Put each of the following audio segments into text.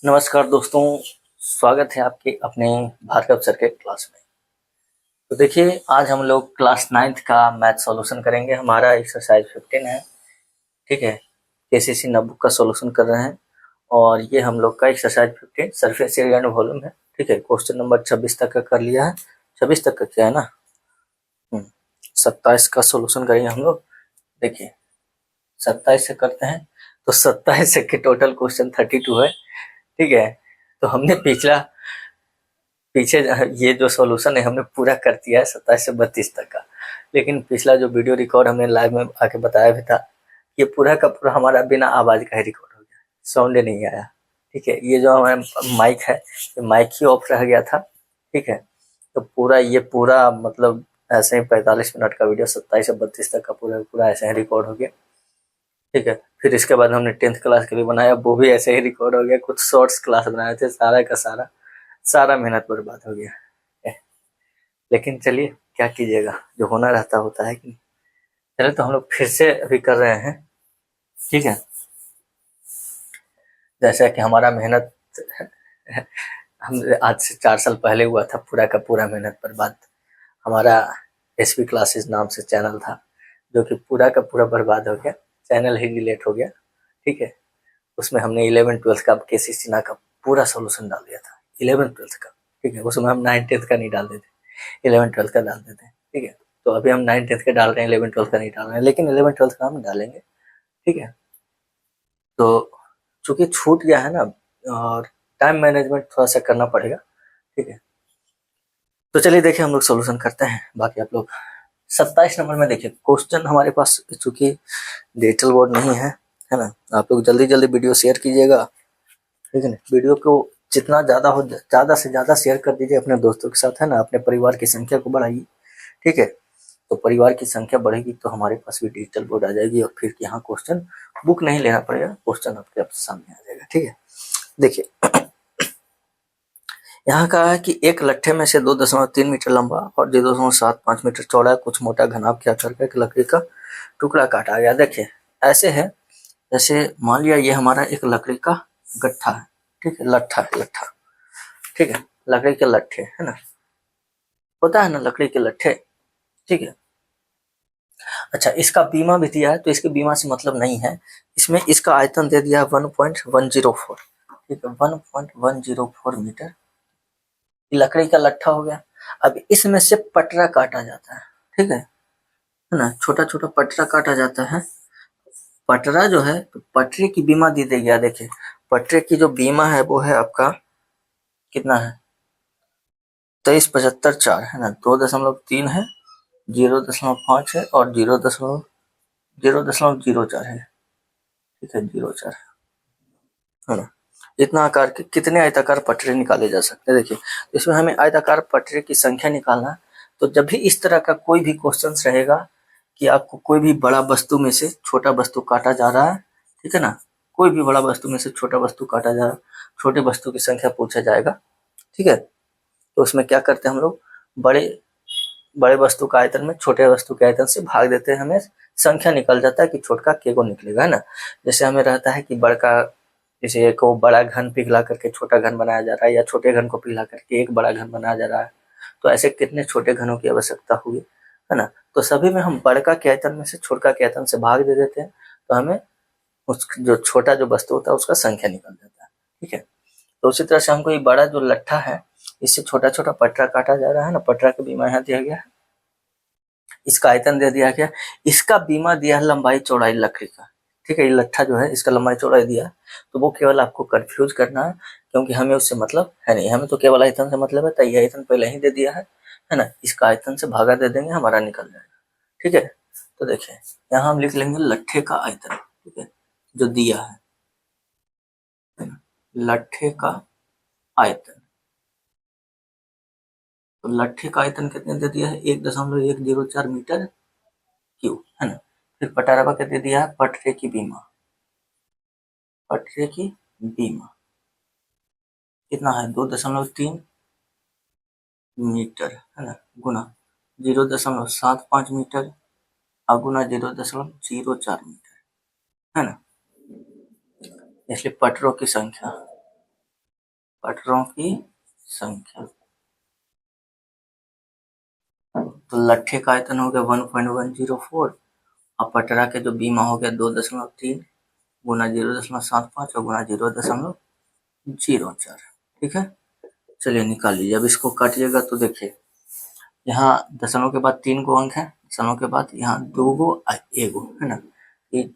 नमस्कार दोस्तों, स्वागत है आपके अपने भार्गव सर के क्लास में। तो देखिए, आज हम लोग क्लास 9th का मैथ सॉल्यूशन करेंगे। हमारा एक्सरसाइज 15 है, ठीक है। केसीसी नोटबुक का सॉल्यूशन कर रहे हैं और ये हम लोग का exercise 15 surface area and volume है, ठीक है। क्वेश्चन नंबर 26 तक का कर लिया है। 26 तक का किया है ना। 27 का सॉल्यूशन करेंगे हम लोग। देखिए, 27 से करते हैं तो 27 से के टोटल क्वेश्चन 32 है, ठीक है। तो हमने पीछे ये जो सॉल्यूशन है हमने पूरा कर दिया है 27 से 32 तक का। लेकिन पिछला जो वीडियो रिकॉर्ड हमने लाइव में आके बताया भी था, ये पूरा का पूरा हमारा बिना आवाज का ही रिकॉर्ड हो गया, साउंड नहीं आया, ठीक है। ये जो हमारा माइक है, ये माइक ही ऑफ रह गया था, ठीक है। तो पूरा मतलब ऐसे ही 45 मिनट का वीडियो 27 से 32 तक का पूरा पूरा ऐसे ही रिकॉर्ड हो गया, ठीक है। फिर इसके बाद हमने 10th क्लास के लिए बनाया, वो भी ऐसे ही रिकॉर्ड हो गया। कुछ शॉर्ट्स क्लास बनाए थे, सारा का सारा मेहनत बर्बाद हो गया। लेकिन चलिए, क्या कीजिएगा, जो होना रहता होता है कि नहीं। चलिए, तो हम लोग फिर से अभी कर रहे हैं, ठीक है। जैसा कि हमारा मेहनत हम आज से 4 साल पहले हुआ था, पूरा का पूरा मेहनत बर्बाद। हमारा एसपी क्लासेस नाम से चैनल था, जो कि पूरा का पूरा बर्बाद हो गया, चैनल ही डिलीट हो गया, ठीक है। उसमें हमने 11th-12th का केसीसी ना का पूरा सोल्यूशन डाल दिया था, 11th-12th का, ठीक है। उसमें हम 9th-10th का नहीं डाल देते, 11th-12th का डाल देते हैं, ठीक है। तो अभी हम 9th-10th का डाल रहे हैं, 11th-12th का नहीं डाल रहे हैं, लेकिन 11th-12th का हम डालेंगे, ठीक है। तो चूंकि छूट गया है ना, और टाइम मैनेजमेंट थोड़ा सा करना पड़ेगा, ठीक है। तो चलिए देखिए, हम लोग सोल्यूशन करते हैं, बाकी आप लोग 27 नंबर में देखिए। क्वेश्चन हमारे पास चूंकि डिजिटल बोर्ड नहीं है ना। आप लोग जल्दी जल्दी वीडियो शेयर कीजिएगा, ठीक है ना। वीडियो को जितना ज़्यादा से ज़्यादा शेयर कर दीजिए अपने दोस्तों के साथ, है ना। अपने परिवार की संख्या को बढ़ाइए, ठीक है। तो परिवार की संख्या बढ़ेगी तो हमारे पास भी डिजिटल बोर्ड आ जाएगी, और फिर यहाँ क्वेश्चन बुक नहीं लेना पड़ेगा, क्वेश्चन आपके सामने आ जाएगा, ठीक है। देखिए, यहाँ कहा है कि एक लट्ठे में से 2.3 मीटर लंबा और 0.75 मीटर चौड़ा कुछ मोटा घनाभ के आकार का एक लकड़ी का टुकड़ा काटा गया। देखिए, ऐसे है जैसे मान लिया ये हमारा एक लकड़ी का गट्ठा है, ठीक है। लट्ठा, ठीक है। लकड़ी के लट्ठे, है ना, होता है ना लकड़ी के लट्ठे, ठीक है। अच्छा, इसका बीमा भी दिया है, तो इसके बीमा से मतलब नहीं है। इसमें इसका आयतन दे दिया है 1.104, ठीक है, 1.104 मीटर। लकड़ी का लट्ठा हो गया। अब इसमें से पटरा काटा जाता है, ठीक है ना। छोटा छोटा पटरा काटा जाता है। पटरा जो है, तो पटरे की बीमा दी गई। देखिए, पटरे की जो बीमा है वो है आपका कितना है, 23,75,4 है ना। 2.3 है, 0.5 है और 0.04 है, ठीक है, 0.4 है ना। इतना आकार के कितने आयताकार पटरे निकाले जा सकते हैं। देखिए, इसमें हमें आयताकार पटरे की संख्या निकालना है। तो जब भी इस तरह का कोई भी क्वेश्चन रहेगा कि आपको कोई भी बड़ा वस्तु में से छोटा वस्तु काटा जा रहा है, ठीक है ना, कोई भी बड़ा वस्तु में से छोटा वस्तु काटा जा रहा है, छोटे वस्तु की संख्या पूछा जाएगा, ठीक है। तो उसमें क्या करते हैं हम लोग, बड़े बड़े वस्तु का आयतन में छोटे वस्तु के आयतन से भाग देते हैं, हमें संख्या निकल जाता है कि छोटका के को निकलेगा, है ना। जैसे हमें रहता है कि बड़का, जैसे एक को बड़ा घन पिघला करके छोटा घन बनाया जा रहा है, या छोटे घन को पिघला करके एक बड़ा घन बनाया जा रहा है, तो ऐसे कितने छोटे घनों की आवश्यकता हुई, है ना। तो सभी में हम बड़का के आयतन में से छोटका के आयतन से भाग दे देते हैं, तो हमें उस जो छोटा जो वस्तु होता है उसका संख्या निकल जाता है, ठीक है। तो उसी तरह से हमको ये बड़ा जो लट्ठा है, इससे छोटा छोटा पटरा काटा जा रहा है ना, पटरा का बीमा यहाँ दिया गया है, इसका आयतन दे दिया गया, इसका बीमा दिया है लंबाई चौड़ाई लकड़ी का, ठीक है। ये लट्ठा जो है इसका लंबाई चौड़ाई दिया है, तो वो केवल आपको कंफ्यूज करना है, क्योंकि हमें उससे मतलब है नहीं, हमें तो केवल आयतन से मतलब है। तो ये आयतन पहले ही दे दिया है ना। इसका आयतन से भागा दे देंगे, हमारा निकल जाएगा, ठीक है। तो देखिए, यहाँ हम लिख लेंगे लट्ठे का आयतन, ठीक है, जो दिया है ना, लट्ठे का आयतन। तो लट्ठे का आयतन कितने दे दिया है, 1.104 मीटर क्यूब, है ना। फिर पटारा का दे दिया है पटरे की बीमा, पटरे की बीमा कितना है, 2.3 मीटर, है ना, गुना 0.75 मीटर और गुना 0.04 मीटर, है ना। इसलिए पटरों की संख्या पटरों की संख्या। तो लट्ठे का आयतन हो गया 1.104 और पटरा के जो बीमा हो गया 2.3 गुना 0.75 और गुना 0.04। ठीक है, चलिए निकाल लीजिए। अब इसको काटिएगा तो देखिए यहाँ दशमलव के बाद 3 गो अंक है, दशमलव के बाद यहाँ 2 गो एक गो है ना, ये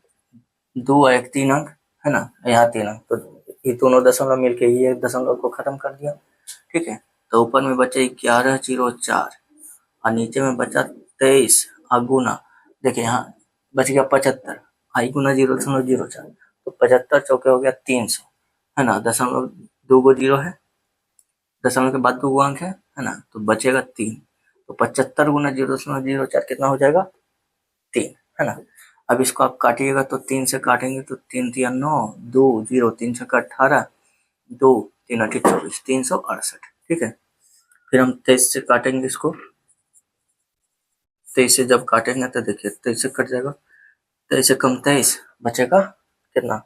2 और 1 3 अंक है ना, यहाँ 3 अंक, तो ये दोनों दशमलव मिलके ये दशमलव को खत्म कर दिया। ठीक है, तो ऊपर में बचे 1104 और नीचे में बचा 23 और गुना देखिए यहाँ बच गया 75 आई गुना 0.04, तो 75 चौके हो गया 300 है ना, दशमलव 2 गो जीरो है, दशमलव के बाद 2 गो अंक है ना, तो बचेगा 3, तो 75 गुना 0.04 कितना हो जाएगा 3 है ना। अब इसको आप काटिएगा तो 3 से काटेंगे तो 3 3 9 2 0 3 से 18 2 3 8 24 368। ठीक है, फिर हम 23 से काटेंगे इसको, 23 से जब काटेंगे तो देखिए 23 से कट जाएगा, 23 से कम 23 बचेगा कितना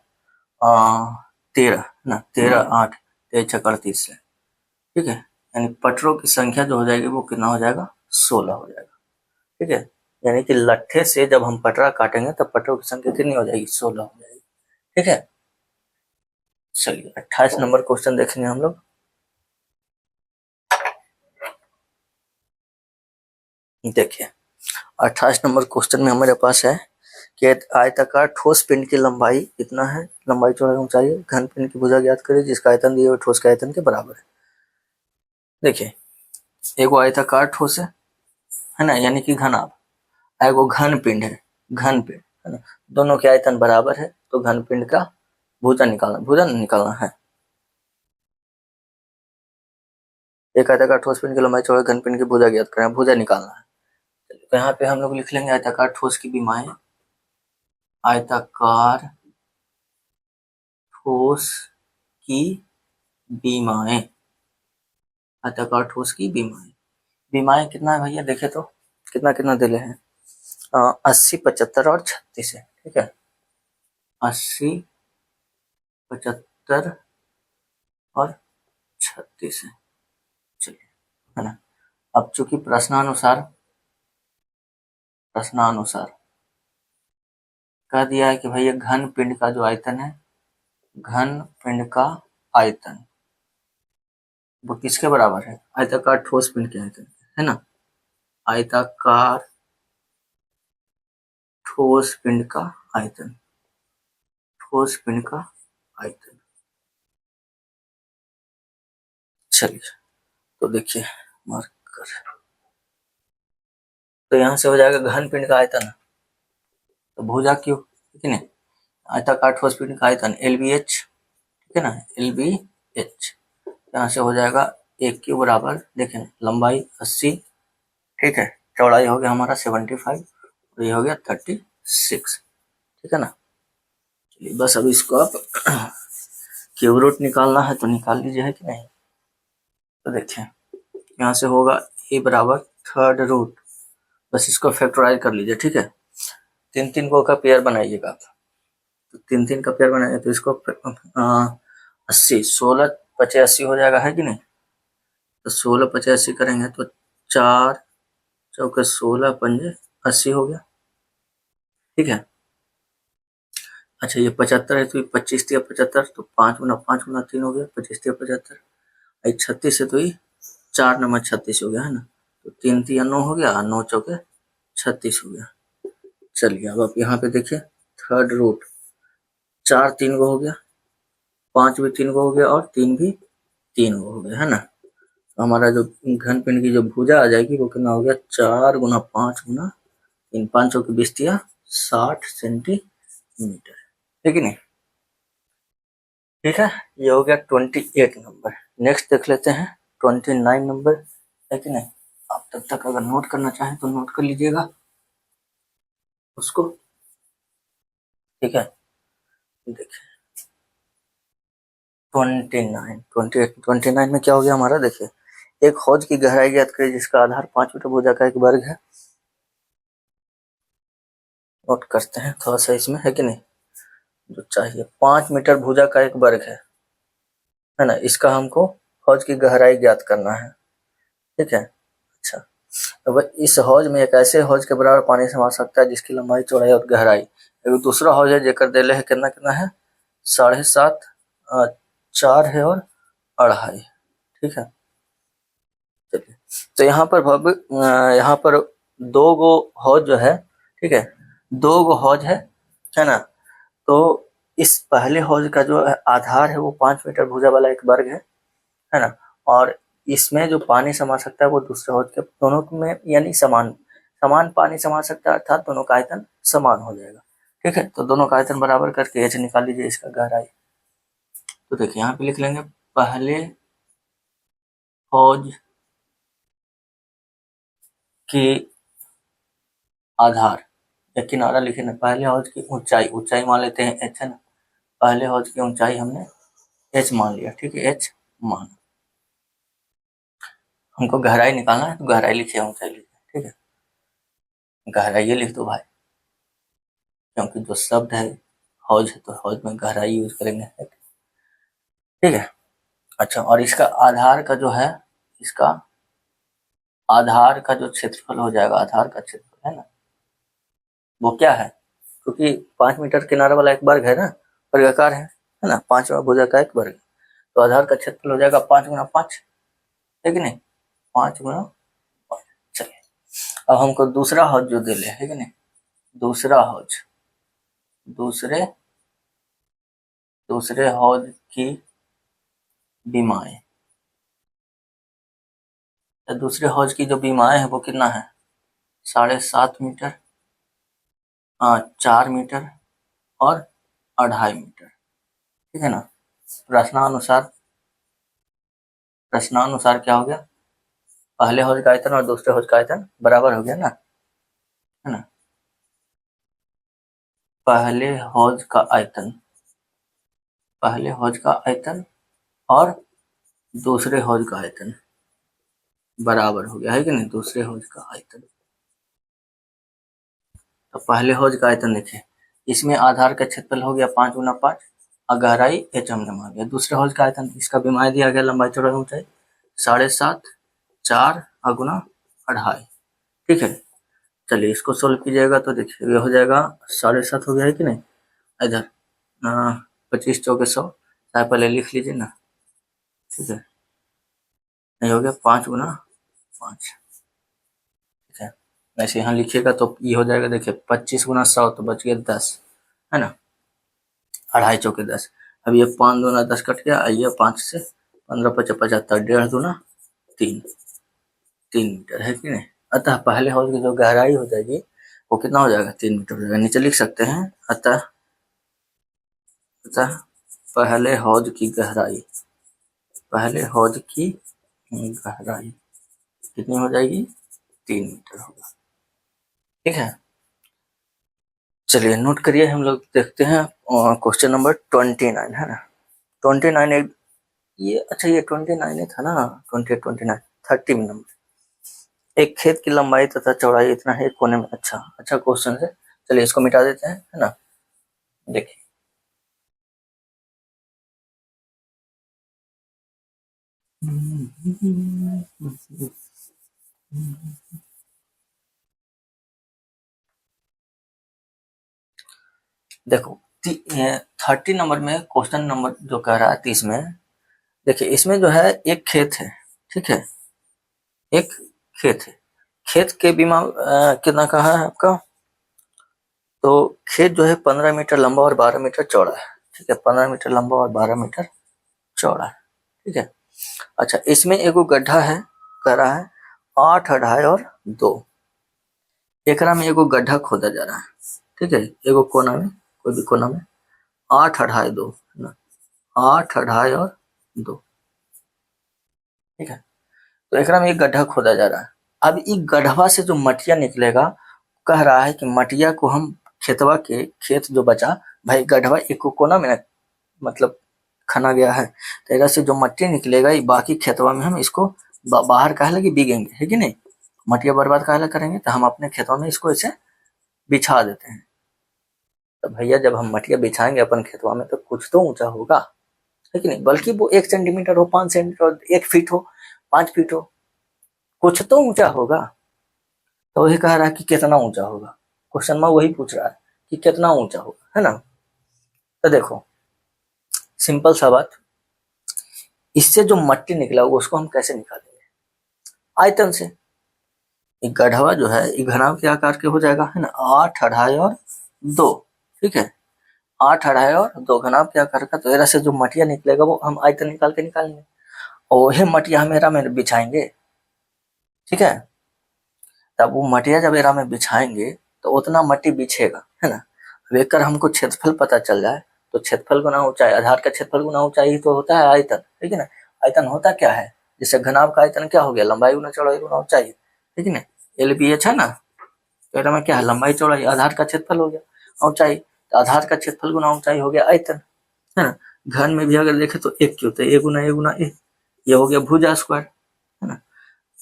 13 ना, 13 8 23 छक्का 38 से। ठीक है, यानी पटरों की संख्या जो हो जाएगी वो कितना हो जाएगा 16 हो जाएगा। ठीक है, यानी कि लट्ठे से जब हम पटरा काटेंगे तब पटरों की संख्या कितनी हो जाएगी 16 हो जाएगी। ठीक है, चलिए 28 नंबर क्वेश्चन देखेंगे हम लोग। देखिए 28 नंबर क्वेश्चन में हमारे पास है कि आयताकार ठोस पिंड की लंबाई कितना है, लंबाई चौड़ाई ऊंचाई घन पिंड की भुजा ज्ञात करें जिसका आयतन दिए हुए ठोस के आयतन के बराबर है। देखिए एगो आयताकार ठोस है ना, यानी कि घनाभ, एगो घन पिंड है, घन पिंड है ना, दोनों के आयतन बराबर है, तो घन पिंड का भुजा निकालना है। एक आयताकार ठोस पिंड की लंबाई चौड़ाई घन पिंड की भुजा ज्ञात करें, भुजा निकालना है। तो यहाँ पे हम लोग लिख लेंगे आयताकार ठोस की विमाएं, आयताकार ठोस की विमाएं, आयताकार ठोस की विमाएं, विमाएं कितना है भैया देखे तो कितना कितना दिले हैं 80 75 और 36 है। ठीक है, 80 75 और 36 है। चलिए है ना, अब चूंकि प्रश्नानुसार कह दिया है कि भैया घन पिंड का जो आयतन है, घन पिंड का आयतन वो किसके बराबर है, आयताकार ठोस पिंड के आयतन है ना, आयताकार ठोस पिंड का आयतन, ठोस पिंड का आयतन। चलिए तो देखिए मार्क कर, तो यहाँ से हो जाएगा घन पिंड का आयतन, तो भुजा क्यों, ठीक है ना, आयताकार ठोस पिंड का आयतन LBH, ठीक है ना, LBH, यहाँ से हो जाएगा एक क्यू बराबर देखें लंबाई 80, ठीक है, चौड़ाई हो गया हमारा 75 और ये हो गया 36। ठीक है ना, चलिए बस अब इसको आप क्यूब रूट निकालना है तो निकाल लीजिए, है कि नहीं। तो देखिए यहाँ से होगा ए बराबर थर्ड रूट, बस इसको फैक्टराइज कर लीजिए। ठीक है, 3 3 को का पेयर बनाइएगा आप, तो 3 3 का पेयर बनाइए तो इसको 80 16 85 हो जाएगा, है कि नहीं। तो 16 85 करेंगे तो 4 चौके 16 पंजे 80 हो गया। ठीक है, अच्छा ये 75 है तो 25 या 75, तो 5 गुना 3 हो गया, 25 या 75, 36 है तो ये 4 नंबर 36 हो गया है ना, तो 3 3 9 हो गया, 9 चौके 36 हो गया। चलिए अब आप यहाँ पे देखिए थर्ड रूट 4 3 गो हो गया, 5 भी 3 गो हो गया और 3 भी 3 गो हो गया है ना, तो हमारा जो घन पिंड की जो भुजा आ जाएगी वो कितना हो गया 4 गुना 5 गुना 3, 5 चौके 20 या 60 सेंटीमीटर, है कि नहीं। ठीक है, ये हो गया 28 नंबर। नेक्स्ट देख लेते हैं 29 नंबर, है कि नहीं। आप तब तक अगर नोट करना चाहें तो नोट कर लीजिएगा उसको। ठीक है, देखिए 29 में क्या हो गया हमारा, देखिए एक हौज की गहराई ज्ञात करें जिसका आधार 5 मीटर भुजा का एक वर्ग है। नोट करते हैं थोड़ा सा इसमें, है कि नहीं, जो चाहिए 5 मीटर भुजा का एक वर्ग है, है ना। इसका हमको हौज की गहराई ज्ञात करना है, ठीक है। अच्छा, अब इस हौज में एक ऐसे हौज के बराबर पानी समा सकता है जिसकी लंबाई, चौड़ाई और गहराई, एक दूसरा हौज है जेकर देले है कितना कितना है 7.5, 4 है और 2.5, ठीक है। चलिए, तो यहाँ पर 2 गो हौज जो है, ठीक है, 2 गो हौज है ना। तो इस पहले हौज का जो आधार है वो 5 मीटर भुजा वाला एक वर्ग है ना। और इसमें जो पानी समा सकता है वो दूसरे हौज के दोनों में यानी समान समान पानी समा सकता है, अर्थात दोनों का आयतन समान हो जाएगा, ठीक है। तो दोनों का आयतन बराबर करके एच निकाल लीजिए इसका गहराई। तो देखिए यहाँ पे लिख लेंगे पहले हौज के आधार या किनारा लिखे ना, पहले हौज की ऊंचाई मान लेते हैं एच, है ना। पहले हौज की ऊंचाई हमने एच मान लिया, ठीक है, एच मान। हमको गहराई निकालना है तो गहराई लिखिए, ऊंचाई लिखिए, ठीक है। गहराई लिख दो भाई, क्योंकि जो शब्द है हौज है तो हौज में गहराई यूज करेंगे, ठीक है। अच्छा, और इसका आधार का जो है, इसका आधार का जो क्षेत्रफल हो जाएगा, आधार का क्षेत्रफल है ना, वो क्या है, क्योंकि 5 मीटर किनारे वाला एक वर्ग है ना, वर्गाकार है ना, 5 भुजा का एक वर्ग, तो आधार का क्षेत्रफल हो जाएगा 5 गुना 5, है कि नहीं, 5 गुना 5। चलिए, अब हमको दूसरा हौज जो दे ले, है कि नहीं, दूसरा हौज, दूसरे हौज की बीमाएं, तो दूसरे हौज की जो बीमाएं है वो कितना है 7.5 मीटर, 4 मीटर और 2.5 मीटर, ठीक है ना। प्रश्नानुसार क्या हो गया, पहले हौज का आयतन और दूसरे हौज का आयतन बराबर हो गया ना, है ना। पहले हौज का आयतन, पहले हौज का आयतन और दूसरे हौज का आयतन बराबर हो गया, है कि नहीं, दूसरे हौज का आयतन। तो पहले हौज का आयतन देखिए, इसमें आधार का क्षेत्रफल हो गया 5 गुना 5 और गहराई एच हमने मान लिया। दूसरे हौज का आयतन, इसका बीमारी दिया गया लंबाई, चौड़ाई, ऊंचाई 7.5, 4 और 2.5, ठीक है। चलिए इसको सोल्व कीजिएगा तो देखिए ये हो जाएगा 7.5 हो गया, है कि नहीं। इधर 25 चौके 100, चाहे पहले लिख लीजिए ना, ठीक है। ये हो गया 5 गुना 5, ठीक है। वैसे यहाँ लिखिएगा तो ये हो जाएगा, देखिए 25 गुना 100 तो बच गया 10, है ना, 2.5 चौके 10। अब ये 5 दूना 10 कट गया, ये 5 से 15 25 75, 1.5 दूना 3 मीटर, है कि नहीं। अतः पहले हौज की जो गहराई हो जाएगी वो कितना हो जाएगा 3 मीटर हो जाएगा। नीचे लिख सकते हैं अतः पहले हौज की गहराई, पहले हौज की गहराई कितनी हो जाएगी 3 मीटर होगा, ठीक है। चलिए नोट करिए, हम लोग देखते हैं क्वेश्चन नंबर 29, है ना। 29 एक ये, अच्छा ये 29 था ना, 28 29 30 नंबर। एक खेत की लंबाई तथा चौड़ाई इतना है, एक कोने में, अच्छा क्वेश्चन है। चलिए इसको मिटा देते हैं, है ना। देखिए देखो 30 नंबर में क्वेश्चन नंबर जो कह रहा है 30 में, देखिए इसमें जो है एक खेत है, ठीक है, एक खेत है। खेत के बीमा कितना कहा है आपका, तो खेत जो है 15 मीटर लंबा और 12 मीटर चौड़ा है, ठीक है, 15 मीटर लंबा और 12 मीटर चौड़ा है, ठीक है। अच्छा, इसमें एगो गड्ढा है, कह रहा है 8 2.5 और 2, एकरा में एगो गड्ढा खोदा जा रहा है, ठीक है, एगो कोना में, कोई भी कोना में 8 2.5 2, है ना, 8 2.5 और 2, ठीक है। तो एकरा में एक गड्ढा खोदा जा रहा है। अब इस गड्ढवा से जो मटिया निकलेगा, कह रहा है कि मटिया को हम खेतवा के, खेत जो बचा भाई, गड्ढवा एक कोना में मतलब खना गया है, तो एकरा से जो मट्टी निकलेगा ये बाकी खेतवा में हम इसको बाहर काहे लगी बीगेंगे, है कि नहीं, मटिया बर्बाद काहे करेंगे, तो हम अपने खेतवा में इसको ऐसे बिछा देते हैं। तो भैया जब हम मटिया बिछाएंगे अपन खेतवा में तो कुछ तो ऊंचा होगा, है कि नहीं, बल्कि वो 1 सेंटीमीटर हो, 5 सेंटीमीटर हो, 1 फीट हो, 5 फीट हो, कुछ तो ऊंचा होगा। तो वही कह रहा है कि कितना ऊंचा होगा, क्वेश्चन में वही पूछ रहा है कि कितना ऊंचा होगा, है ना। तो देखो सिंपल सा बात, इससे जो मट्टी निकला होगा उसको हम कैसे निकालेंगे, आयतन से। एक गढ़वा जो है एक घनाभ के आकार के हो जाएगा, है ना, 8, 2.5 और 2, ठीक है, 8, 2.5 और 2 घनाभ के आकार का। तो एरा से जो मटिया निकलेगा वो हम आयतन निकाल के निकालेंगे, और वही मटिया हम एरा में बिछाएंगे, ठीक है। तब वो मटिया जब एरा में बिछाएंगे तो उतना मट्टी बिछेगा, है ना। अब एक हमको क्षेत्रफल पता चल जाए तो क्षेत्रफल गुना ऊंचाई, आधार का क्षेत्रफल गुना ऊंचाई तो होता है आयतन, ठीक है ना। आयतन होता क्या है, जैसे घनाभ का आयतन क्या हो गया, लंबाई गुना चौड़ाई गुना ऊंचाई, ठीक है ना। LBH है ना, तो एरा में क्या है, लंबाई चौड़ाई, आधार का क्षेत्रफल हो गया ऊंचाई, तो आधार का क्षेत्रफल गुना ऊंचाई हो गया आयतन, है ना। घन में भी अगर देखें तो एक क्यों, तो ए गुना ए गुना ए, ये हो गया भुजा स्क्वायर, है ना।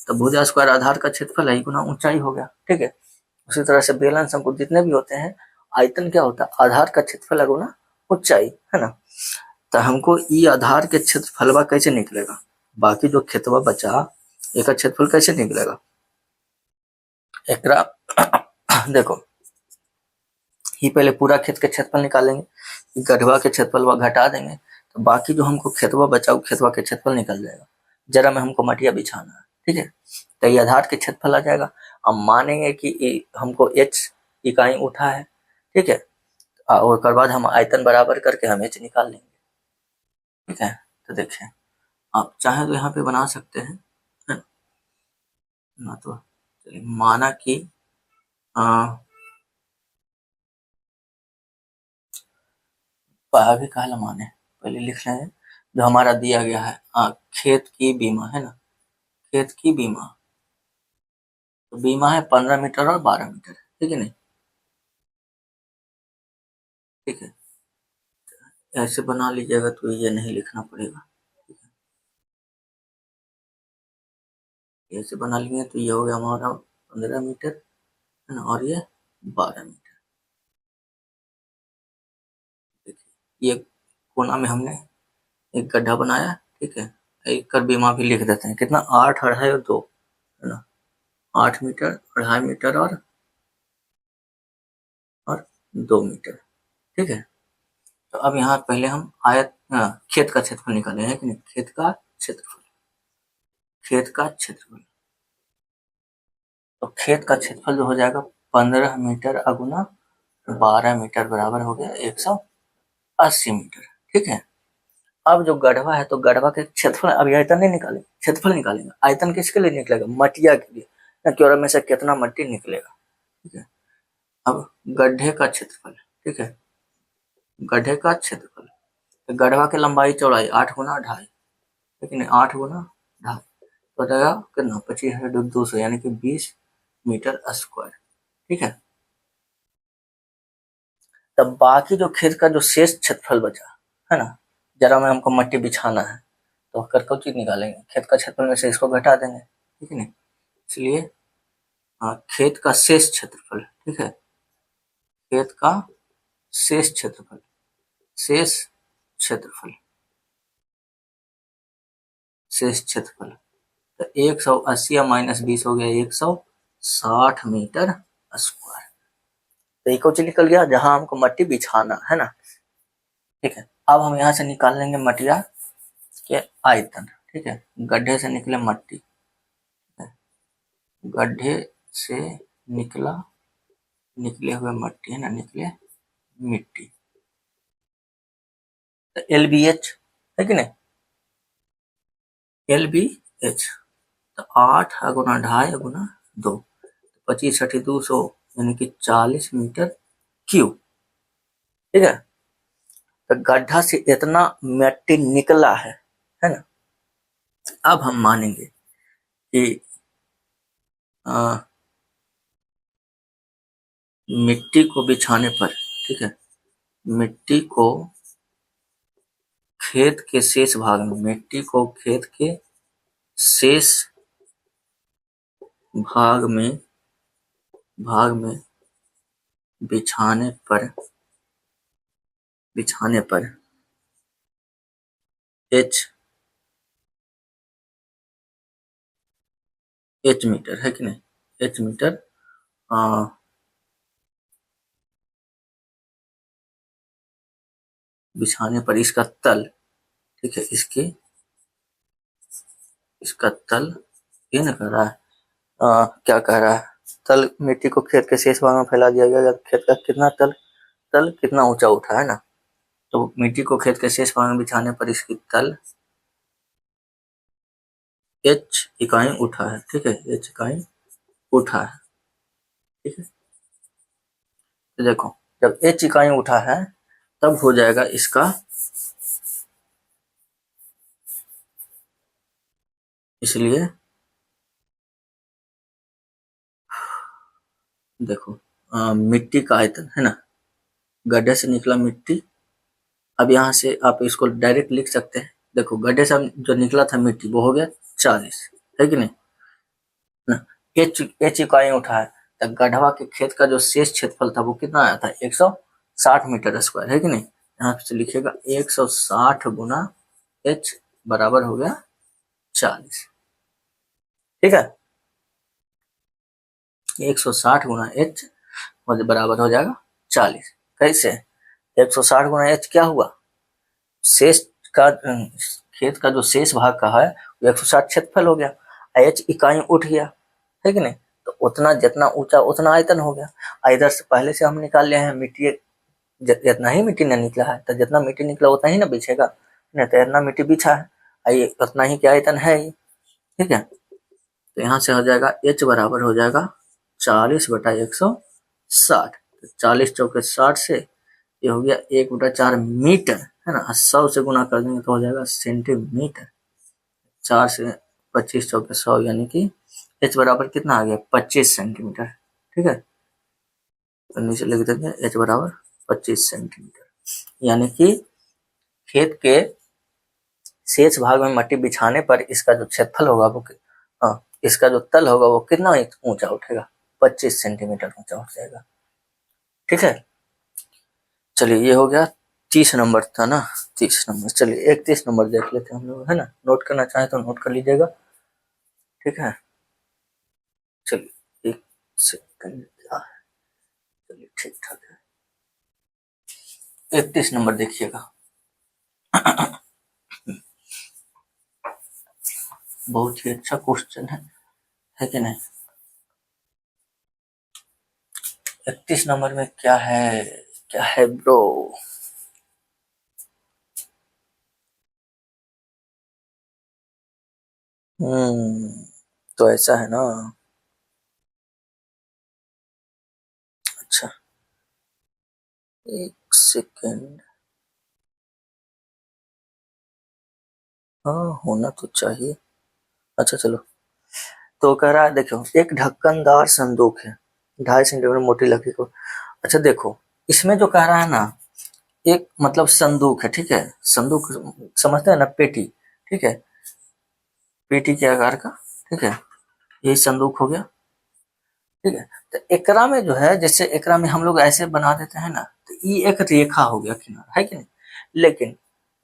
तो भुजा स्क्वायर आधार का क्षेत्रफल है गुना ऊंचाई हो गया, ठीक है। उसी तरह से बेलन शंकु जितने भी होते हैं, आयतन क्या होता है, आधार का क्षेत्रफल गुना ऊंचाई, है ना। तो हमको ई आधार के क्षेत्रफलवा कैसे निकलेगा, बाकी जो खेतवा बचा एक क्षेत्रफल कैसे निकलेगा, एकरा देखो ही पहले पूरा खेत के क्षेत्रफल निकालेंगे, गढ़वा के क्षेत्रफल व घटा देंगे, तो बाकी जो हमको खेतवा बचा खेतवा के क्षेत्रफल निकल जाएगा। जरा में हमको मटिया बिछाना है, ठीक है, तो ये आधार के क्षेत्रफल आ जाएगा। अब मानेंगे कि हमको h इकाई उठा है, ठीक है, और उसके बाद हम आयतन बराबर करके हम h निकाल लेंगे, ठीक है। तो देखिए आप चाहे तो यहाँ पे बना सकते हैं, है ना। तो चलिए माना कि अभी कहा माने पहले लिख लें जो हमारा दिया गया है, खेत की बीमा, है ना, खेत की बीमा, तो बीमा है 15 मीटर और 12 मीटर, ठीक है नहीं, ठीक है। ऐसे बना लीजिएगा तो ये नहीं लिखना पड़ेगा, ठीक है। ऐसे बना लिए तो ये हो गया हमारा 15 मीटर, है ना, और ये 12 मीटर। देखिए ये कोना में हमने एक गड्ढा बनाया, ठीक है, एक कर बीमा भी लिख देते हैं, कितना 8, 2.5 और 2, है ना, 8 मीटर, 2.5 मीटर और 2 मीटर, ठीक है। तो अब यहाँ पहले हम खेत का क्षेत्रफल निकाले हैं कि नहीं, खेत का क्षेत्रफल, खेत का क्षेत्रफल, तो खेत का क्षेत्रफल जो हो जाएगा 15 मीटर अगुना 12 मीटर बराबर हो गया 180 मीटर, ठीक है। अब जो गढ़वा है तो गढ़वा के क्षेत्रफल, अभी आयतन नहीं निकालेंगे, क्षेत्रफल निकालेंगे। आयतन किसके लिए निकलेगा, मटिया के लिए, क्यों में से कितना मट्टी निकलेगा, ठीक है। अब गड्ढे का क्षेत्रफल, ठीक है, गड्ढे का क्षेत्रफल, तो गढ़वा की लंबाई चौड़ाई 8 गुना 2.5, लेकिन 8 गुना 2.5 हो जाएगा कितना, 25,200 यानी कि 20 मीटर स्क्वायर, ठीक है। तब बाकी जो खेत का जो शेष क्षेत्रफल बचा, है ना, जरा में हमको मट्टी बिछाना है तो कर को चीज निकालेंगे, खेत का क्षेत्रफल में से इसको घटा देंगे, ठीक है नहीं। इसलिए खेत का शेष क्षेत्रफल, ठीक है, खेत का शेष क्षेत्रफल, शेष क्षेत्रफल, शेष क्षेत्रफल, तो 180 माइनस 20 हो गया 160 मीटर स्क्वायर। तो एक चीज निकल गया जहां हमको मट्टी बिछाना है ना, ठीक है। अब हम यहाँ से निकाल लेंगे मटिया के आयतन, ठीक है, गड्ढे से निकले मट्टी, गड्ढे से निकले हुए मट्टी, है ना, निकले मिट्टी, तो LBH है कि नहीं, LBH, तो 8 गुना 2.5 गुना 2, 25 60 200 यानी कि 40 मीटर क्यूब, ठीक है। तो गड्ढा से इतना मिट्टी निकला है ना। अब हम मानेंगे कि मिट्टी को बिछाने पर, ठीक है, मिट्टी को खेत के शेष भाग में, मिट्टी को खेत के शेष भाग में बिछाने पर एच मीटर है कि नहीं, एच मीटर बिछाने पर इसका तल, ठीक है, इसका तल ये ना कह रहा है, क्या कह रहा है, तल मिट्टी को खेत के शेष भाग में फैला दिया गया, खेत का कितना तल कितना ऊंचा उठा है ना, तो मिट्टी को खेत के शेष भाग में बिछाने पर इसकी तल एच इकाई उठा है, ठीक है, एच इकाई उठा है, ठीक है। तो देखो जब एच इकाई उठा है तब हो जाएगा इसका, इसलिए देखो मिट्टी का आयतन है ना, गड्ढे से निकला मिट्टी, अब यहाँ से आप इसको डायरेक्ट लिख सकते हैं, देखो गड्ढे से जो निकला था मिट्टी वो हो गया 40, है कि नहीं ना, एच इकाई उठा है, तो गढ़वा के खेत का जो शेष क्षेत्रफल था वो कितना आया था 160 मीटर स्क्वायर, है कि नहीं, यहाँ से लिखिएगा 160 गुना एच बराबर हो गया 40, ठीक है, 160 गुना एच बराबर हो जाएगा 40, कैसे 160 गुना एच क्या हुआ, शेष का खेत का जो शेष भाग का है वो 160 क्षेत्रफल हो गया, एच इकाई उठ गया, है कि नहीं, तो उतना जितना ऊंचा उतना आयतन हो गया, इधर से पहले से हम निकाल लिए हैं मिट्टी, जितना ही मिट्टी न निकला है तो जितना मिट्टी निकला उतना ही ना बिछेगा, नहीं तो इतना मिट्टी बिछा है, ये उतना ही क्या आयतन है, ठीक है, तो यहाँ से हो जाएगा एच बराबर हो जाएगा 40/160, 40 चौके 60 से ये हो गया 1/4 मीटर, है ना, 100 से गुना कर देंगे तो हो जाएगा सेंटीमीटर, 4 से 25 चौके 100 यानी कि एच बराबर कितना आ गया 25 सेंटीमीटर, ठीक है, तो नीचे लिख देंगे एच बराबर 25 सेंटीमीटर, यानी कि खेत के शेष भाग में मट्टी बिछाने पर इसका जो क्षेत्रफल होगा वो इसका जो तल होगा वो कितना ऊंचा उठेगा, 25 सेंटीमीटर ऊंचा उठ जाएगा, ठीक है। चलिए ये हो गया 30 नंबर था ना, 30 नंबर, चलिए 31 नंबर देख लेते हैं हम लोग, है ना, नोट करना चाहे तो नोट कर लीजिएगा, ठीक है, चलिए 1 सेकंड, चलिए ठीक ठाक है, 31 नंबर देखिएगा, बहुत ही अच्छा क्वेश्चन है कि नहीं, 31 नंबर में क्या है ब्रो, तो ऐसा है ना, अच्छा 1 सेकंड, हाँ होना तो चाहिए, अच्छा चलो, तो कह रहा है देखो एक ढक्कनदार संदूक है 2.5 सेंटीमीटर मोटी लकड़ी को, अच्छा देखो इसमें जो कह रहा है ना, एक मतलब संदूक है, ठीक है, संदूक समझते हैं ना, पेटी, ठीक है, पेटी के आकार का, ठीक है, यही संदूक हो गया, ठीक है, तो एकरा में जो है, जैसे एकरा में हम लोग ऐसे बना देते हैं ना, तो ये एक रेखा हो गया किनारा, है कि नहीं, लेकिन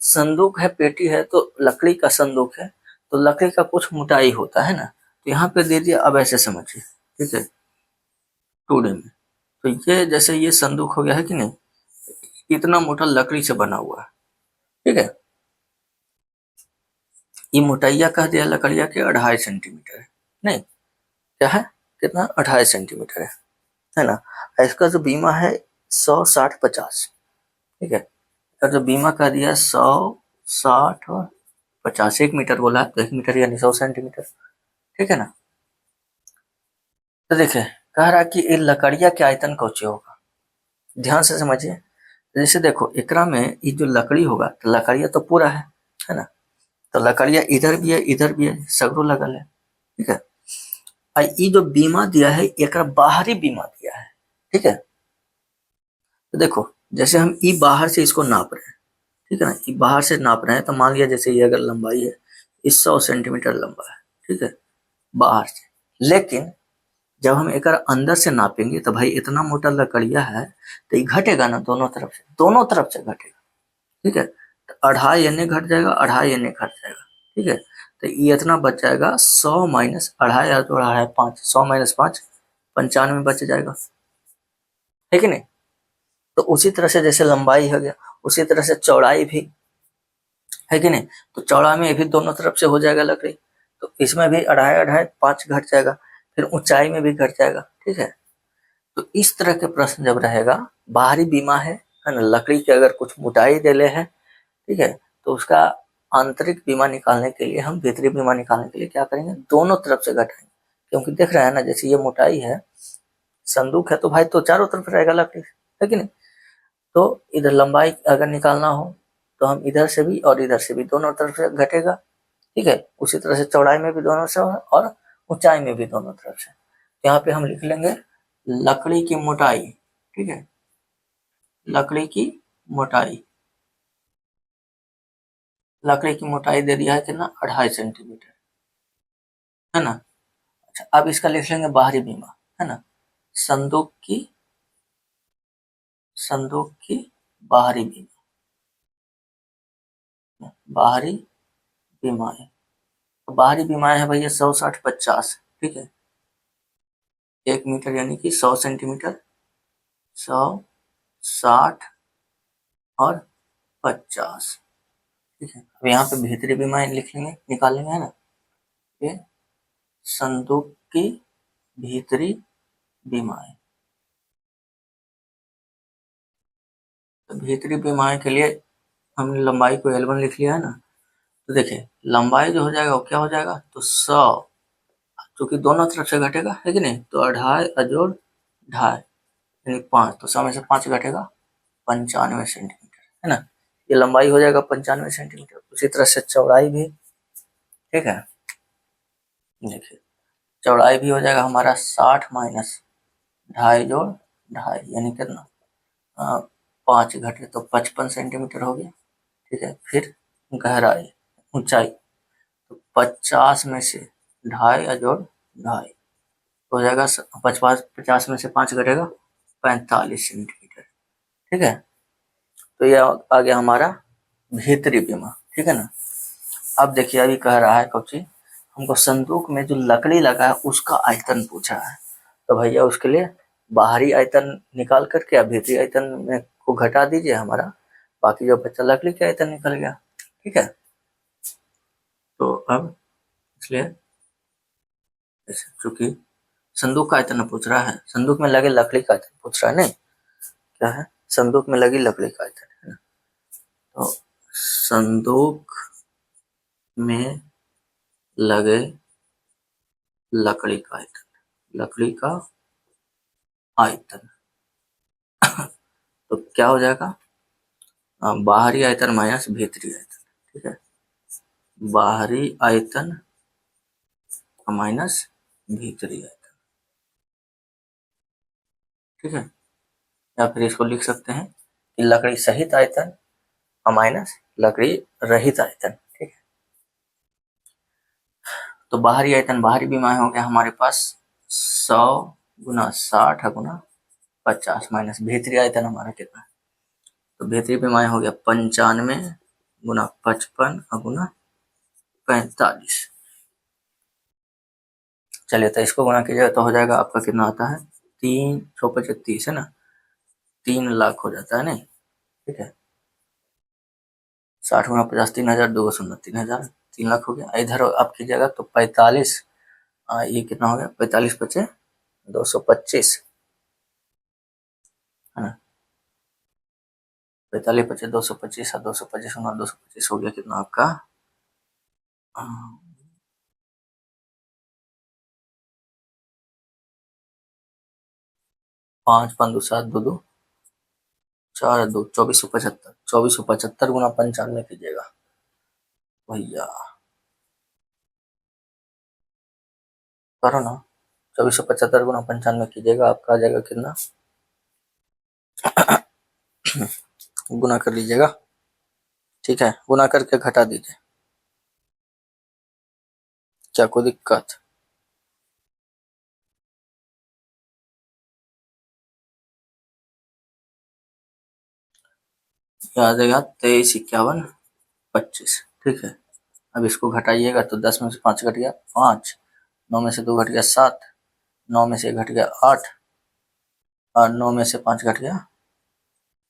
संदूक है, पेटी है, तो लकड़ी का संदूक है, तो लकड़ी का कुछ मोटाई होता है ना, तो यहाँ पे दे दिया, अब ऐसे समझिए, ठीक है, 2D में, तो ये जैसे ये संदूक हो गया, है कि नहीं, इतना मोटा लकड़ी से बना हुआ है, ठीक है, ये मोटाइया कह दिया लकड़िया के 2.5 सेंटीमीटर है, नहीं क्या है, कितना 2.5 सेंटीमीटर है ना, इसका जो बीमा है 100, 60, 50, ठीक है, इसका जो बीमा कर दिया 100, 60 और 50, 1 मीटर बोला है तो 1 मीटर यानी 100 सेंटीमीटर, ठीक है ना, तो देखिए कह रहा कि ये लकड़िया के आयतन कौचे होगा, ध्यान से समझिए, जैसे देखो एकरा में ये जो लकड़ी होगा तो लकड़िया तो पूरा है ना, तो लकड़िया इधर भी है इधर भी है, सगरो लगल है, ठीक है, ये जो बीमा दिया है एकरा बाहरी बीमा दिया है, ठीक है, तो देखो जैसे हम ई बाहर से इसको नाप रहे हैं, ठीक है ना, ई बाहर से नाप रहे हैं, तो मान लिया जैसे ये अगर लंबाई है, इस 100 सेंटीमीटर लंबा है, ठीक है, बाहर से, लेकिन जब हम एक अंदर से नापेंगे तो भाई इतना मोटा लकड़िया है तो ये घटेगा ना, दोनों तरफ से घटेगा, ठीक है, 2.5 यानी घट जाएगा, 2.5 यानी घट जाएगा, ठीक है। तो ये इतना बच जाएगा 100 माइनस 2.5 तो 2.5 5, 100 माइनस 5 95 बच जाएगा, है कि नहीं। तो उसी तरह से जैसे लंबाई हो गया, उसी तरह से चौड़ाई भी, है कि नहीं। तो चौड़ा में भी दोनों तरफ से हो जाएगा लकड़ी, तो इसमें भी 2.5 5 घट जाएगा, फिर ऊंचाई में भी घट जाएगा, ठीक है। तो इस तरह के प्रश्न जब रहेगा, बाहरी बीमा है ना, लकड़ी की अगर कुछ मोटाई देले है, ठीक है, तो उसका आंतरिक बीमा निकालने के लिए हम भीतरी बीमा निकालने के लिए क्या करेंगे, दोनों तरफ से घटाएंगे। क्योंकि देख रहे हैं ना, जैसे ये मोटाई है, संदूक है तो भाई तो चारों तरफ रहेगा लकड़ी, है कि नहीं। तो इधर लंबाई अगर निकालना हो तो हम इधर से भी और इधर से भी दोनों तरफ से घटेगा, ठीक है। उसी तरह से चौड़ाई में भी दोनों से और ऊंचाई में भी दोनों तरफ से। यहाँ पे हम लिख लेंगे लकड़ी की मोटाई, ठीक है, लकड़ी की मोटाई, लकड़ी की मोटाई दे दिया है कितना, 2.5 सेंटीमीटर, है ना। अच्छा, अब इसका लिख लेंगे बाहरी बीमा, है ना, संदूक की, संदूक की बाहरी बीमा, बाहरी बीमाएं। तो बाहरी बीमाएं है भैया 100 60 50, ठीक है, 1 मीटर यानी कि 100 सेंटीमीटर, 100 60 और 50, ठीक है। अब यहाँ पे भीतरी बीमाएं लिख लेंगे, निकाल लेंगे, है ना। ये संदूक की भीतरी बीमाएं, तो भीतरी बीमाएं के लिए हमने लंबाई को L1 लिख लिया, है ना। तो देखिए लंबाई जो हो जाएगा वो क्या हो जाएगा, तो 100, क्योंकि दोनों तरफ से घटेगा, है कि नहीं। तो 2.5 अजोड़ 2.5 यानी 5, तो 100 में से 5 घटेगा, 95 सेंटीमीटर, है ना। ये लंबाई हो जाएगा 95 सेंटीमीटर। उसी तरह से चौड़ाई भी, ठीक है, देखिए चौड़ाई भी हो जाएगा हमारा 60 माइनस 2.5 जोड़ 2.5 यानी कितना, 5 घटे तो 55 सेंटीमीटर हो गया, ठीक है। फिर गहराई, ऊंचाई, तो 50 में से 2.5 अजोड़ 2.5 हो जाएगा 50, 50 में से 5 घटेगा 45 सेंटीमीटर, ठीक है। तो ये आ गया हमारा भीतरी बीमा, ठीक है ना। अब देखिए अभी कह रहा है कौची, हमको संदूक में जो लकड़ी लगा है उसका आयतन पूछा है। तो भैया उसके लिए बाहरी आयतन निकाल करके अब भीतरी आयतन में को घटा दीजिए हमारा, बाकी जो बच्चा लकड़ी का आयतन निकल गया, ठीक है। तो अब इसलिए चूंकि संदूक का आयतन पूछ रहा है, संदूक में लगे लकड़ी का आयतन पूछ रहा है, नहीं क्या है, संदूक में लगी लकड़ी का आयतन, है ना। तो संदूक में लगे लकड़ी का आयतन, लकड़ी का आयतन तो क्या हो जाएगा, बाहरी आयतन माइनस भीतरी आयतन, ठीक है, बाहरी आयतन माइनस भीतरी आयतन, ठीक है। या फिर इसको लिख सकते हैं कि लकड़ी सहित आयतन माइनस लकड़ी रहित आयतन, ठीक है। तो बाहरी आयतन, बाहरी बीमा हो गया हमारे पास 100 गुना 60 गुना 50 माइनस भीतरी आयतन हमारा कितना है, तो भीतरी बीमाएं हो गया 95 गुना 55 गुना 45। चलिए तो इसको गुना कीजिएगा तो हो जाएगा आपका कितना आता है, 3 6 25 है ना, 3 लाख हो जाता है, नहीं, ठीक है। 60 गुना 50 3,000, 2 3,000, 3 लाख हो गया। इधर आप कीजिएगा तो 45, ये कितना हो गया, 45 बचे 225, है ना। 45 बचे 225 और 225 गुना 225 हो गया कितना आपका, 5 5 2 7 2 2 4 2 2475, 2475 गुना 95 कीजिएगा भैया, करो ना, 2475 गुना 95 कीजिएगा, आपका आ जाएगा कितना, गुना कर लीजिएगा, ठीक है, गुना करके घटा दीजिए, क्या कोई दिक्कत, आ जाएगा 23 51 25, ठीक है। अब इसको घटाइएगा तो 10 में से 5 घट गया 5, 9 में से 2 घट गया 7, 9 में से 1 घट गया 8, और 9 में से 5 घट गया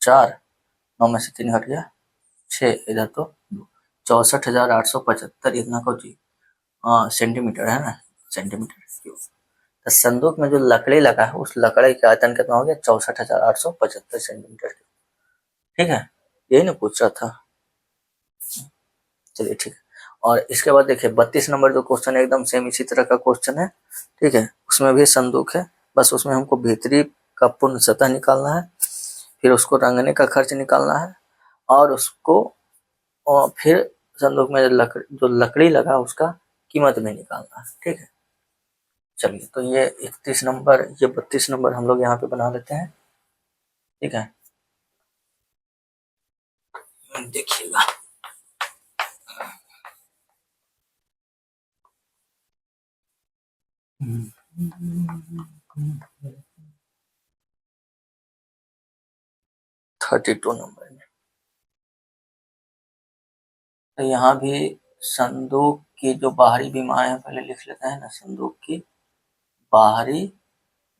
4, 9 में से 3 घट गया 6, इधर तो 64,875 इतना को जी सेंटीमीटर है ना, सेंटीमीटर क्यूब। तो संदूक में जो लकड़ी लगा है उस लकड़ी का आयतन कितना हो गया 64,875 सेंटीमीटर क्यूब, ठीक है। यही ना पूछ रहा था, चलिए ठीक है। और इसके बाद देखिए 32 नंबर जो क्वेश्चन है एकदम सेम इसी तरह का क्वेश्चन है, ठीक है। उसमें भी संदूक है, बस उसमें हमको भीतरी का पूर्ण सतह निकालना है, फिर उसको रंगने का खर्च निकालना है, और उसको फिर संदूक में जो लकड़ी लगा उसका कीमत भी निकालना है, ठीक है। चलिए तो ये 31 नंबर, ये 32 नंबर हम लोग यहाँ पे बना लेते हैं, ठीक है। देखिएगा, थर्टी टू नंबर में तो यहाँ भी संदूक की जो बाहरी बीमाएं हैं पहले लिख लेते हैं ना, संदूक की बाहरी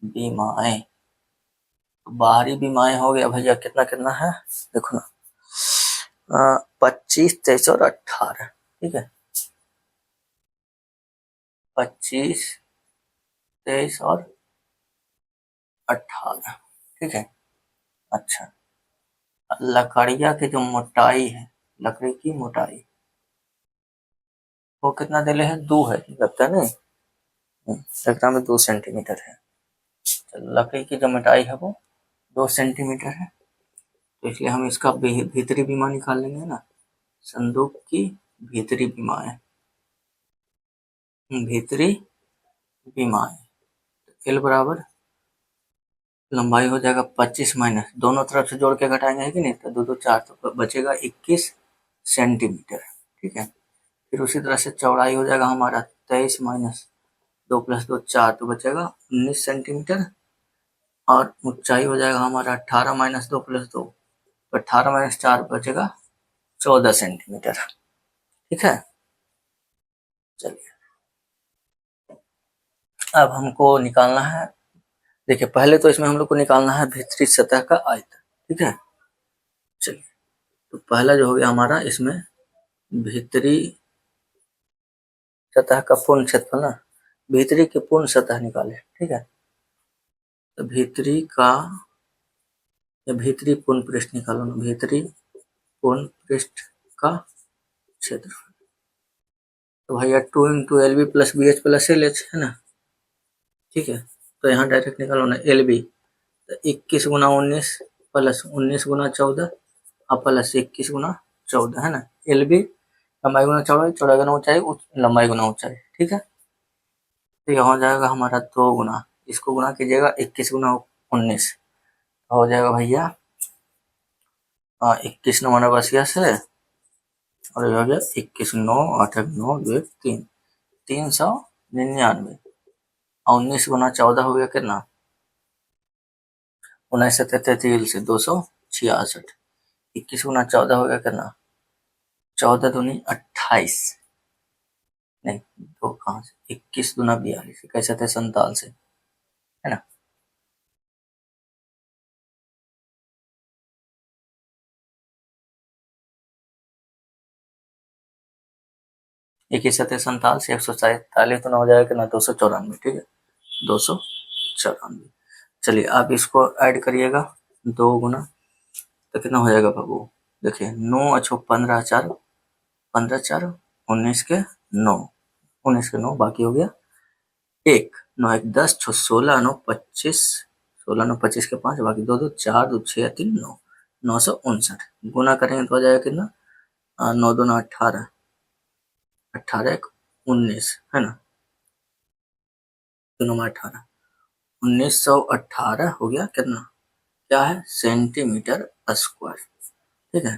बीमाएं। तो बाहरी बीमाएं हो गया भैया, कितना कितना है देखो ना, 25, 23 और 18, ठीक है। 25, 23 और 18, ठीक है। अच्छा, लकड़िया की जो मोटाई है, लकड़ी की मोटाई वो कितना दिले है, 2 है लगता है नहीं, लगता में 2 सेंटीमीटर है। तो लकड़ी की जो मोटाई है वो 2 सेंटीमीटर है, तो इसलिए हम इसका भीतरी बीमा निकाल लेंगे ना, संदूक की भीतरी बीमाएं, भीतरी बीमाएं। एल बराबर लंबाई हो जाएगा 25 माइनस, दोनों तरफ से जोड़ के घटाएंगे है कि नहीं, तो 2 2 4 तो बचेगा 21 सेंटीमीटर, ठीक है। फिर उसी तरह से चौड़ाई हो जाएगा हमारा 23 माइनस 2 प्लस 2 4, तो बचेगा 19 सेंटीमीटर, और ऊंचाई हो जाएगा हमारा 18 माइनस 2 प्लस 2, तो 18 माइनस 4 बचेगा 14 सेंटीमीटर, ठीक है। चलिए अब हमको निकालना है, देखिए पहले तो इसमें हम लोग को निकालना है भीतरी सतह का आयतन, ठीक है। चलिए तो पहला जो हो गया हमारा, इसमें भीतरी सतह का पूर्ण क्षेत्रफल ना, भीतरी की पूर्ण सतह निकाले, ठीक है। तो भीतरी का या भीतरी पूर्ण पृष्ठ निकालो ना, भीतरी पूर्ण पृष्ठ का क्षेत्रफल, तो भैया 2 into L B plus B H plus L H है ना, ठीक है। तो यहाँ डायरेक्ट निकालो ना एल बी, तो 21 गुना 19 प्लस 19 गुना 14 और प्लस 21 गुना 14 है ना, एल बी लंबाई गुना चौड़ाई, चौड़ाई गुना ऊंचाई, लंबाई गुना ऊंचाई, ठीक है। तो यह हो जाएगा हमारा 2 गुना, इसको गुना कीजिएगा 21 गुना 19, हो जाएगा भैया 21 9 नवासी से, और ये हो गया 21 9 8 9 2 3, 399, और 19 गुना 14 हो गया कितना, 19 से 33 से 266, 21 गुना 14 हो गया कितना, 14 दूनी 28, नहीं दो कहाँ से, 21 दूना 42, कैसे थे 47 से, है ना। एक ही सतह 47 से 147, तो ना हो जाएगा कितना 294, ठीक है 294। चलिए आप इसको ऐड करिएगा, 2 गुना तो कितना हो जाएगा बाबू, देखिए 9 अच्छो 15 4, 15 4 19 के 9, 19 के 9 बाकी हो गया 1, 9 1 10 6 16 9 25, 16 9 25 के 5 बाकी 2 2 4 2 6 3 9, 959 गुना करेंगे तो हो जाएगा कितना, 9 2 18, 18 1 19 है ना, 2 9 18, 1918 हो गया कितना, क्या है सेंटीमीटर स्क्वायर, ठीक है।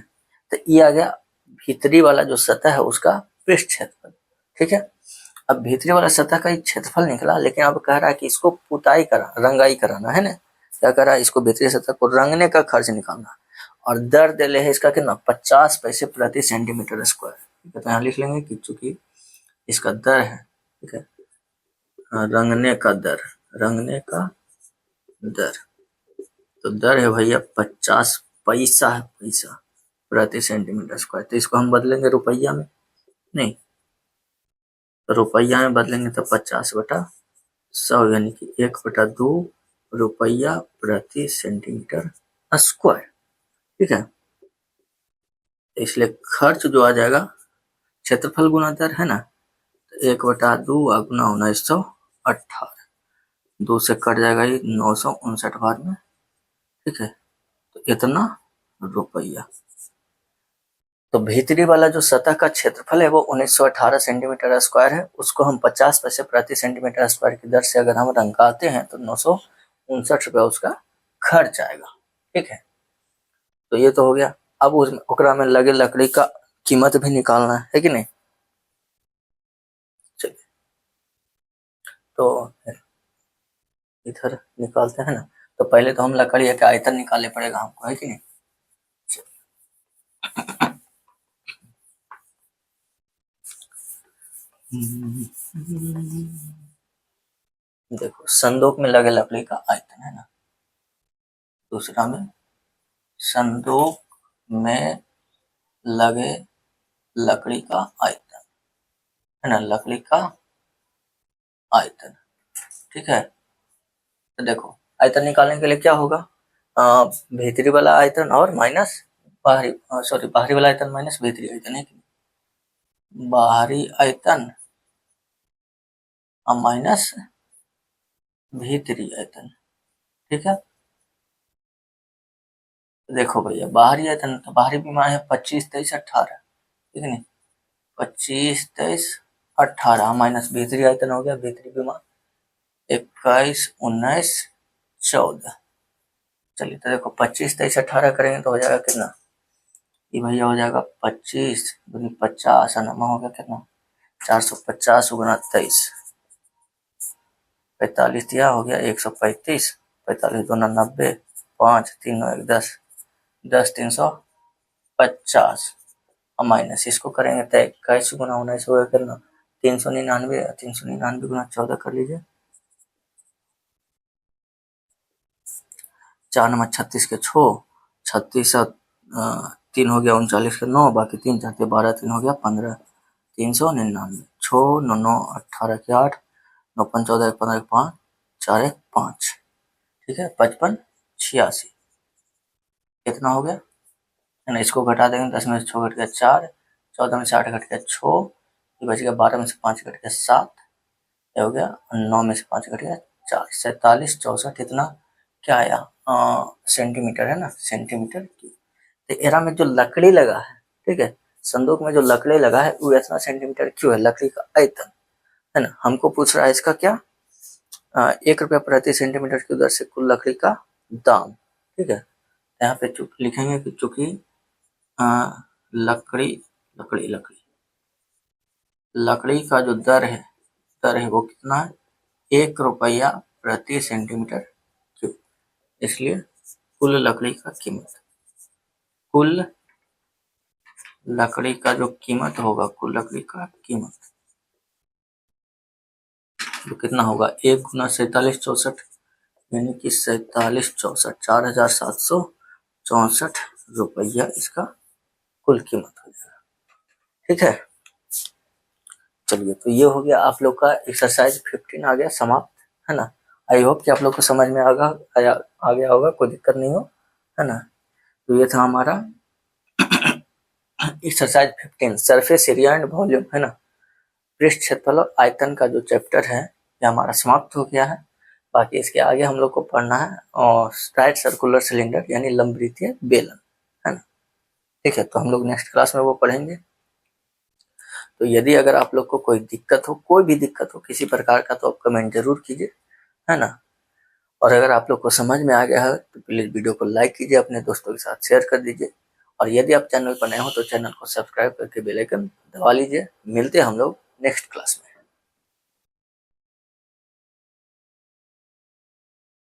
तो ये आ गया भीतरी वाला जो सतह है उसका पृष्ठ क्षेत्रफल, ठीक है। अब भीतरी वाला सतह का एक क्षेत्रफल निकला, लेकिन अब कह रहा है कि इसको पुताई करा, रंगाई कराना है ना, क्या कह रहा है, इसको भीतरी सतह को रंगने का खर्च निकालना, और दर दिले है इसका कितना 50 पैसे प्रति सेंटीमीटर स्क्वायर। ठीक है, तो यहाँ लिख लेंगे कि चूंकि इसका दर है, ठीक है, रंगने का दर, रंगने का दर, तो दर है भैया 50 पैसा है, पैसा प्रति सेंटीमीटर स्क्वायर। तो इसको हम बदलेंगे रुपया में, नहीं रुपया में बदलेंगे तो 50/100 यानी कि 1/2 रुपया प्रति सेंटीमीटर स्क्वायर। ठीक है, इसलिए खर्च जो आ जाएगा क्षेत्रफल गुना दर है ना, तो 1/2 गुना 1918, 2 से कट जाएगा ये 959 बार में। ठीक है, तो इतना रुपया। तो भीतरी वाला जो सतह का क्षेत्रफल है वो 1918 सेंटीमीटर स्क्वायर है, उसको हम 50 पैसे प्रति सेंटीमीटर स्क्वायर की दर से अगर हम रंगाते हैं तो 959 रुपया उसका खर्च आएगा। ठीक है, तो ये तो हो गया। अब ओकरा में लगे लकड़ी का कीमत भी निकालना है कि नहीं। चलिए, तो इधर निकालते हैं ना, तो पहले तो हम लकड़ी का आयतन निकालने पड़ेगा हमको, है कि नहीं। देखो, संदूक में लगे लकड़ी का आयतन है ना, दूसरा में संदूक में लगे लकड़ी का आयतन है ना, लकड़ी का आयतन। ठीक है, तो देखो आयतन निकालने के लिए क्या होगा, भीतरी वाला आयतन और माइनस बाहरी, सॉरी बाहरी वाला आयतन माइनस भीतरी आयतन, है कि बाहरी आयतन और माइनस भीतरी आयतन। ठीक है, देखो भैया बाहरी आयतन, तो बाहरी विमा है 25, 23, 18, ठीक है नहीं, 25, 23, 18 माइनस भीतरी आयतन हो गया, भीतरी विमा 21, 19, 14। चलिए, तो देखो 25, 23, 18 करेंगे तो हो जाएगा कितना, ये भैया हो जाएगा 25 दूनी 50 नमा हो गया कितना 450 गुना 23, 45 दिया हो गया 135, 45 दूना 90, 5 3 1 10, 10 350 और माइनस इसको करेंगे तो 21 गुना 19 होगा कितना 399, 399 गुना 14 कर लीजिए, 4 नंबर 36 के 6, 36 3 हो गया 39 के 9, बाकी 3 चाहते 12, 3 हो गया 15, 399, 6 9 9 18 के 8, 9 5 14 1 15 5 4 1 5, ठीक है 55 86 कितना हो गया है ना। इसको घटा देंगे, 10 में से 6 घट गया 4, 14 में से 8 घट गया 6, ये बच गया 12 में से 5 घट गया 7, ये हो गया 9 में से 5 घट गया 4, 47 64 इतना क्या आया सेंटीमीटर है ना, सेंटीमीटर की। तो एरा में जो लकड़ी लगा है, ठीक है, संदूक में जो लकड़ी लगा है वो इतना सेंटीमीटर क्यों है, लकड़ी का आयतन है ना। हमको पूछ रहा है इसका क्या 1 रुपया प्रति सेंटीमीटर की दर से कुल लकड़ी का दाम। ठीक है, यहाँ पे लिखेंगे कि चूंकि लकड़ी लकड़ी लकड़ी लकड़ी का जो दर है वो कितना है 1 रुपया प्रति सेंटीमीटर क्यूब, इसलिए कुल लकड़ी का कीमत, कुल लकड़ी का जो कीमत होगा, कुल लकड़ी का कीमत तो कितना होगा 1 गुना 47 64 यानी कि 47 64 4764 रुपया इसका कुल कीमत हो जाएगा। ठीक है, चलिए, तो ये हो गया आप लोग का एक्सरसाइज 15 आ गया समाप्त, है ना। आई होप कि आप लोग को समझ में आ गया होगा, कोई दिक्कत नहीं हो, है ना। तो ये था हमारा exercise 15 surface area and volume, है ना, पृष्ठ क्षेत्रफल और आयतन का जो चैप्टर है ये हमारा समाप्त हो गया है। बाकी इसके आगे हम लोग को पढ़ना है और राइट सर्कुलर सिलेंडर यानी लंबवृत्तीय बेलन, है ना। ठीक है, तो हम लोग नेक्स्ट क्लास में वो पढ़ेंगे। तो यदि अगर आप लोग को कोई दिक्कत हो, कोई भी दिक्कत हो किसी प्रकार का, तो आप कमेंट जरूर कीजिए, है ना। और अगर आप लोग को समझ में आ गया है तो प्लीज वीडियो को लाइक कीजिए, अपने दोस्तों के साथ शेयर कर दीजिए, और यदि आप चैनल पर नए हो तो चैनल को सब्सक्राइब करके बेल आइकन दबा लीजिए। मिलते हैं हम लोग नेक्स्ट क्लास में।